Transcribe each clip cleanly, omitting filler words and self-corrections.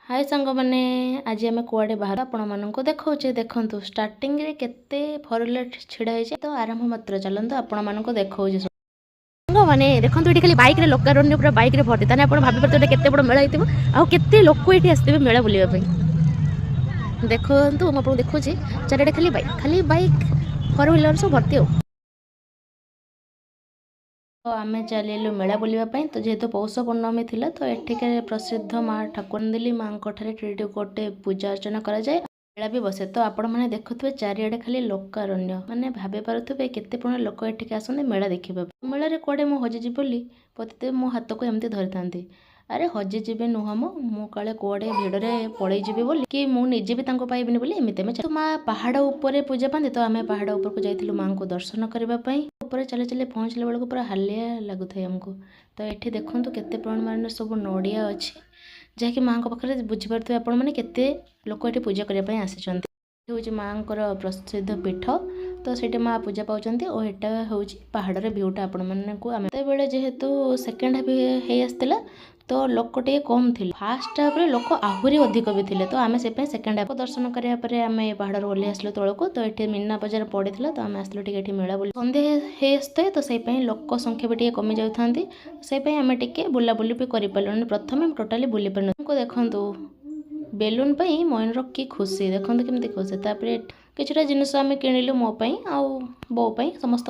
हाय सांग मैंने आज आम कुआडे बाहर आपण देखा देखु स्टार्टिंग रे केते फोर व्हीलर छिड़ा है तो आरंभ मात्र चलते आपण देखा सांग मैंने देखो ये खाली बैक लोकारण्य पूरा बैक भर्ती ताने आप भाभी पारे केते बड़ मेला होती आउ केते लोक ये आसते मेला बुलापी देखो मुझे देखुची चारिटे खाली बैक फोर व्हीलर सब भर्ती हो तो आम चलू मेला बुलापी तो जेहेतु पौष पूर्णमी थी तो एठिक प्रसिद्ध माँ ठाकुरदेली माँ गोटे पूजा अर्चना कराए मेला भी बसे तो आपण मैंने देखुए चारिड़े खाली लोकारण्य माने भाभी पारे केते पुणे लोक एठिक आसते मेला देखा मेला कौड़े मुझे हजिजी बोली पति मो हाथ को एमती धरी था अरे हजिजी नुह मो काले कौड़े भिड़े पलैजी बोली कि मुझे भी पाइबिनी बोली एमती तो माँ पहाड़ उपर पूजा पाती तो आम पहाड़ उपरको जाइलु माँ को दर्शन करने ऊपर चली चली पहुँचला बेलू पूरा हालिया लगुता है आमको तो ये देखूँ केते परिमाण सब नड़िया अच्छी जहाँकि माँ पाखे बुझीपारे आपण मैंने केते लोक ये पूजा करने आसी हूँ माँ प्रसिद्ध पीठ तो सीटे माँ पूजा पाँच और यहाँ हूँ पहाड़ भ्यूटा आपण मानक आम बेले जेहेतु सेकेंड हाफ हो आसला तो लोक टे कम थे फास्ट हाफ लोक आहरी अधिक भी थे तो आम से सेकेंड हाफ दर्शन करापर आम पहाड़ ओह्ल आसलु तौक तो ये मीना बजार पड़ी तो आम आसलु टे मेला बुला सन्ध्या हो आसते तो से लोक संख्या भी कमी जाती से आम टे बुलाबुली भी कर प्रथम टोटाली बुली पार देखूँ बेलून पाई मयनर की खुशी देखो केमती खुशी तापर किछटा जिनस आम किणिलु मोपाई आउ बोपाई समस्त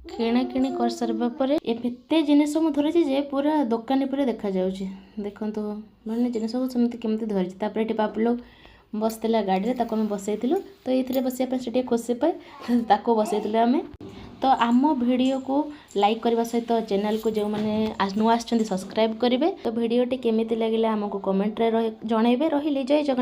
किणा किणी कर सारा पर एते जिनस मुझे धरी जे पूरा दुकानी पूरा देखा जाऊँगी देखो मैंने जिनस सेमती केमती धरी तापर बाबुल बसला गाड़ी में आम बसईलु तो ये बसापी से खुशी पाए बसईलु आम तो आम वीडियो को लाइक करने सहित चैनल को जो मैंने नुआ सब्सक्राइब करेंगे तो वीडियोटी केमिति लगिला आमको कमेंट रे जनइबे रही जय जगन्नाथ।